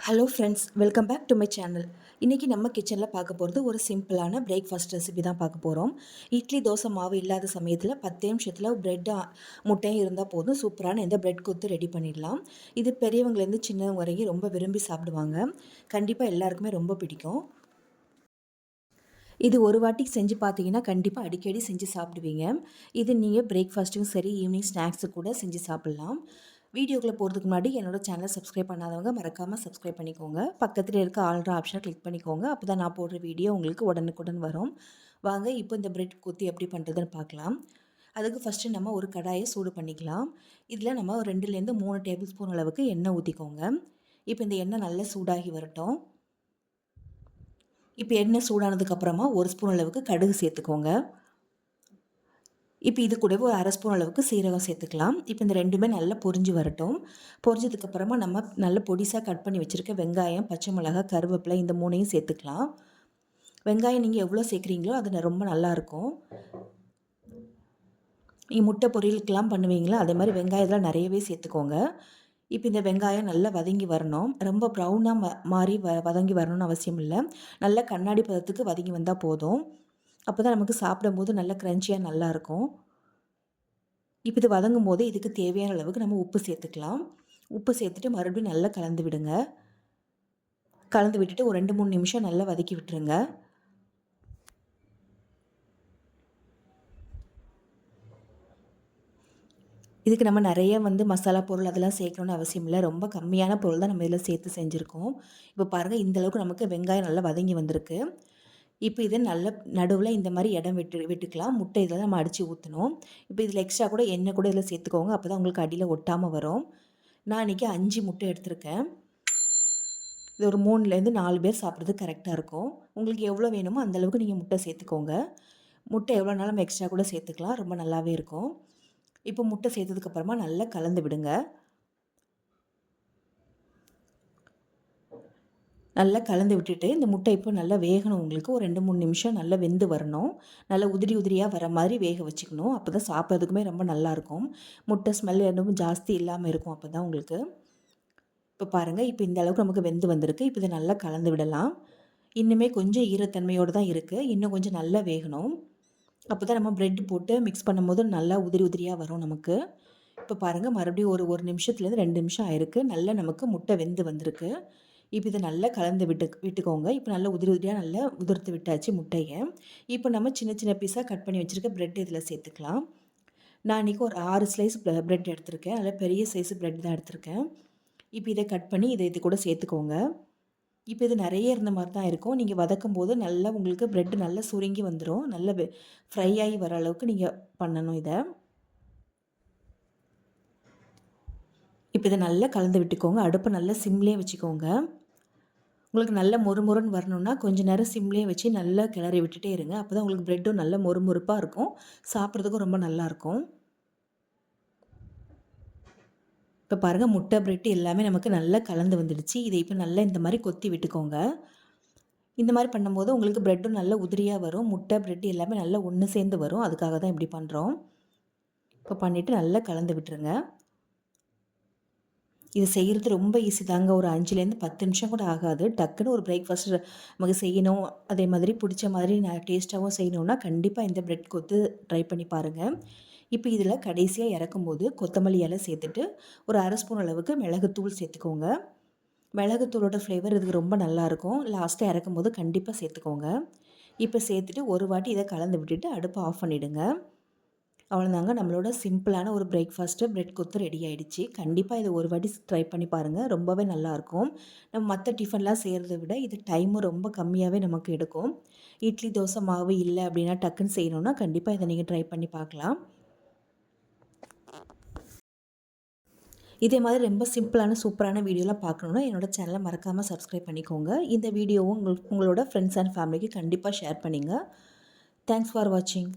Hello friends, welcome back to my channel. இன்றைக்கி நம்ம கிச்சனில் பார்க்க போகிறது ஒரு சிம்பிளான பிரேக்ஃபாஸ்ட் ரெசிபி தான் பார்க்க போகிறோம். இட்லி தோசை மாவு இல்லாத சமயத்தில் 10 நிமிஷத்தில் ப்ரெட்டும் முட்டையும் இருந்தால் போதும், சூப்பரான இந்த பிரெட் கொத்து ரெடி பண்ணிடலாம். இது பெரியவங்கலேருந்து சின்னவங்க வரைக்கும் ரொம்ப விரும்பி சாப்பிடுவாங்க. கண்டிப்பாக எல்லாருக்குமே ரொம்ப பிடிக்கும். இது ஒரு வாட்டி செஞ்சு பார்த்தீங்கன்னா கண்டிப்பாக அடிக்கடி செஞ்சு சாப்பிடுவீங்க. இது நீங்கள் பிரேக்ஃபாஸ்ட்டுக்கும் சரி, ஈவினிங் ஸ்நாக்ஸு கூட செஞ்சு சாப்பிட்லாம். வீடியோக்குள்ளே போகிறதுக்கு முன்னாடி என்னோடய சேனலை சப்ஸ்கிரைப் பண்ணாதவங்க மறக்காமல் சப்ஸ்கிரைப் பண்ணிக்கோங்க. பக்கத்தில் இருக்க ஆல்ரெடி ஆப்ஷனை கிளிக் பண்ணிக்கோங்க. அப்போ தான் நான் போடுற வீடியோ உங்களுக்கு உடனுக்குடன் வரும். வாங்க இப்போ இந்த பிரெட் கொத்தி எப்படி பண்ணுறதுன்னு பார்க்கலாம். அதுக்கு ஃபஸ்ட்டு நம்ம ஒரு கடாயை சூடு பண்ணிக்கலாம். இதில் நம்ம 2லேருந்து 3 டேபிள் ஸ்பூன் அளவுக்கு எண்ணெய் ஊற்றிக்கோங்க. இப்போ இந்த எண்ணெய் நல்லா சூடாகி வரட்டும். இப்போ எண்ணெய் சூடானதுக்கப்புறமா 1 ஸ்பூன் அளவுக்கு கடுகு சேர்த்துக்கோங்க. இப்போ இது கூடவே ஒரு 1/2 ஸ்பூன் அளவுக்கு சீரகம் சேர்த்துக்கலாம். இப்போ இந்த ரெண்டுமே நல்லா பொரிஞ்சு வரட்டும். பொரிஞ்சதுக்கப்புறமா நம்ம நல்ல பொடிசாக கட் பண்ணி வச்சுருக்க வெங்காயம், பச்சை மிளகாய், கருவேப்பிலை இந்த 3ஐயும் சேர்த்துக்கலாம். வெங்காயம் நீங்கள் எவ்வளோ சேர்க்குறீங்களோ அது ரொம்ப நல்லாயிருக்கும். நீங்கள் முட்டை பொரியலுக்கெல்லாம் பண்ணுவீங்களா, அதே மாதிரி வெங்காயத்தில் நிறையவே சேர்த்துக்கோங்க. இப்போ இந்த வெங்காயம் நல்லா வதங்கி வரணும். ரொம்ப ப்ரௌனாக மாறி வதங்கி வரணும்னு அவசியம் இல்லை. நல்ல கண்ணாடி பதத்துக்கு வதங்கி வந்தால் போதும். அப்போ தான் நமக்கு சாப்பிடும்போது நல்லா க்ரன்ச்சியாக நல்லாயிருக்கும். இப்போ இது வதங்கும் போது இதுக்கு தேவையான அளவுக்கு நம்ம உப்பு சேர்த்துக்கலாம். உப்பு சேர்த்துட்டு மறுபடியும் நல்லா கலந்து விடுங்க. கலந்து விட்டுட்டு ஒரு 2-3 நிமிஷம் நல்லா வதக்கி விட்டுருங்க. இதுக்கு நம்ம நிறைய மசாலா பொருள் அதெல்லாம் சேர்க்கணுன்னு அவசியம் இல்லை. ரொம்ப கம்மியான பொருள் தான் நம்ம இதில் சேர்த்து செஞ்சுருக்கோம். இப்போ பாருங்கள், இந்தளவுக்கு நமக்கு வெங்காயம் நல்லா வதங்கி வந்திருக்கு. இப்போ இதை நல்ல நடுவில் இந்த மாதிரி இடம் விட்டுக்கலாம். முட்டை இதில் நம்ம அடித்து ஊற்றணும். இப்போ இதில் எக்ஸ்ட்ரா கூட எண்ணெய் கூட இதில் சேர்த்துக்கோங்க. அப்போ தான் உங்களுக்கு அடியில் ஒட்டாமல் வரும். நான் இன்றைக்கி 5 முட்டை எடுத்திருக்கேன். இது ஒரு 3லேருந்து 4 பேர் சாப்பிட்றதுக்கு கரெக்டாக இருக்கும். உங்களுக்கு எவ்வளோ வேணுமோ அந்தளவுக்கு நீங்கள் முட்டை சேர்த்துக்கோங்க. முட்டை எவ்வளோனாலும் நம்ம எக்ஸ்ட்ரா கூட சேர்த்துக்கலாம். ரொம்ப நல்லாவே இருக்கும். இப்போ முட்டை சேர்த்ததுக்கப்புறமா நல்லா கலந்து விடுங்க. நல்லா கலந்து விட்டுட்டு இந்த முட்டை இப்போ நல்லா வேகணும். உங்களுக்கு ஒரு 2-3 நிமிஷம் நல்லா வெந்து வரணும். நல்லா உதிரி உதிரியாக வர மாதிரி வேக வச்சுக்கணும். அப்போ தான் சாப்பிட்றதுக்குமே ரொம்ப நல்லாயிருக்கும். முட்டை ஸ்மெல் எதுவும் ஜாஸ்தி இல்லாமல் இருக்கும் அப்போ தான் உங்களுக்கு. இப்போ பாருங்கள், இப்போ இந்த அளவுக்கு நமக்கு வெந்து வந்திருக்கு. இப்போ இதை நல்லா கலந்து விடலாம். இன்னுமே கொஞ்சம் ஈரத்தன்மையோடு தான் இருக்குது. இன்னும் கொஞ்சம் நல்லா வேகணும். அப்போ தான் நம்ம ப்ரெட் போட்டு மிக்ஸ் பண்ணும்போது நல்லா உதிரி உதிரியாக வரும் நமக்கு. இப்போ பாருங்கள், மறுபடியும் ஒரு நிமிஷத்துலேருந்து 2 நிமிஷம் ஆயிருக்கு. நல்லா நமக்கு முட்டை வெந்து வந்திருக்கு. இப்போ இதை நல்லா கலந்து விட்டுக்கோங்க. இப்போ நல்லா உதிரி உதிரியாக நல்லா உதிர்த்து விட்டாச்சு முட்டையை. இப்போ நம்ம சின்ன சின்ன பீஸாக கட் பண்ணி வச்சுருக்க ப்ரெட் இதில் சேர்த்துக்கலாம். நான் இன்றைக்கி ஒரு 6 ஸ்லைஸ் ப்ரெட் எடுத்திருக்கேன். அதில் பெரிய சைஸ் ப்ரெட் தான் எடுத்திருக்கேன். இப்போ இதை கட் பண்ணி இது கூட சேர்த்துக்கோங்க. இப்போ இது நிறைய இருந்த மாதிரி தான் இருக்கும். நீங்கள் வதக்கும் போது நல்லா உங்களுக்கு ப்ரெட் நல்லா சுருங்கி வந்துடும். நல்லா ஃப்ரை ஆகி வர அளவுக்கு நீங்கள் பண்ணணும் இதை. இப்போ இதை நல்லா கலந்து விட்டுக்கோங்க. அடுப்பை நல்லா சிம்லேயே வச்சுக்கோங்க. உங்களுக்கு நல்ல மொறுமொறுன்னு வரணுன்னா கொஞ்சம் நேரம் சிம்லேயே வச்சு நல்லா கிளறி விட்டுட்டே இருங்க. அப்போ தான் உங்களுக்கு ப்ரெட்டும் நல்ல மொறுமொறுப்பாக இருக்கும். சாப்பிட்றதுக்கும் ரொம்ப நல்லாயிருக்கும். இப்போ பாருங்கள், முட்டை ப்ரெட் எல்லாமே நமக்கு நல்லா கலந்து வந்துடுச்சு. இதை இப்போ நல்லா இந்த மாதிரி கொத்தி விட்டுக்கோங்க. இந்த மாதிரி பண்ணும்போது உங்களுக்கு ப்ரெட்டும் நல்லா உதிரியாக வரும். முட்டை ப்ரெட் எல்லாமே நல்லா ஒன்று சேர்ந்து வரும். அதுக்காக தான் இப்படி பண்ணுறோம். இப்போ பண்ணிவிட்டு நல்லா கலந்து விட்டுருங்க. இது செய்கிறது ரொம்ப ஈஸி தாங்க. ஒரு 5லேருந்து 10 நிமிஷம் கூட ஆகாது. டக்குன்னு ஒரு பிரேக்ஃபாஸ்ட் நமக்கு செய்யணும், அதே மாதிரி பிடிச்ச மாதிரி டேஸ்ட்டாகவும் செய்யணுன்னா கண்டிப்பாக இந்த ப்ரெட் கொத்து ட்ரை பண்ணி பாருங்கள். இப்போ இதில் கடைசியாக இறக்கும்போது கொத்தமல்லி இலை சேர்த்துட்டு ஒரு 1/2 ஸ்பூன் அளவுக்கு மிளகுத்தூள் சேர்த்துக்கோங்க. மிளகுத்தூளோட ஃப்ளேவர் இதுக்கு ரொம்ப நல்லாயிருக்கும். லாஸ்ட்டாக இறக்கும்போது கண்டிப்பாக சேர்த்துக்கோங்க. இப்போ சேர்த்துட்டு ஒரு வாட்டி இதை கலந்து விட்டுட்டு அடுப்பை ஆஃப் பண்ணிவிடுங்க. அவ்வளோதாங்க, நம்மளோட சிம்பிளான ஒரு பிரேக்ஃபாஸ்ட்டு ப்ரெட் கொத்து ரெடி ஆகிடுச்சு. கண்டிப்பாக இதை ஒரு வாட்டி ட்ரை பண்ணி பாருங்கள். ரொம்பவே நல்லாயிருக்கும். நம்ம மற்ற டிஃபன்லாம் செய்கிறத விட இது டைமும் ரொம்ப கம்மியாகவே நமக்கு எடுக்கும். இட்லி தோசை மாவு இல்லை அப்படின்னா டக்குன்னு செய்யணுன்னா கண்டிப்பாக இதை நீங்கள் ட்ரை பண்ணி பார்க்கலாம். இதே மாதிரி ரொம்ப சிம்பிளான சூப்பரான வீடியோலாம் பார்க்கணுன்னா என்னோடய சேனலை மறக்காமல் சப்ஸ்கிரைப் பண்ணிக்கோங்க. இந்த வீடியோவும் உங்களோட ஃப்ரெண்ட்ஸ் அண்ட் ஃபேமிலிக்கு கண்டிப்பாக ஷேர் பண்ணுங்கள். தேங்க்ஸ் ஃபார் வாட்சிங்.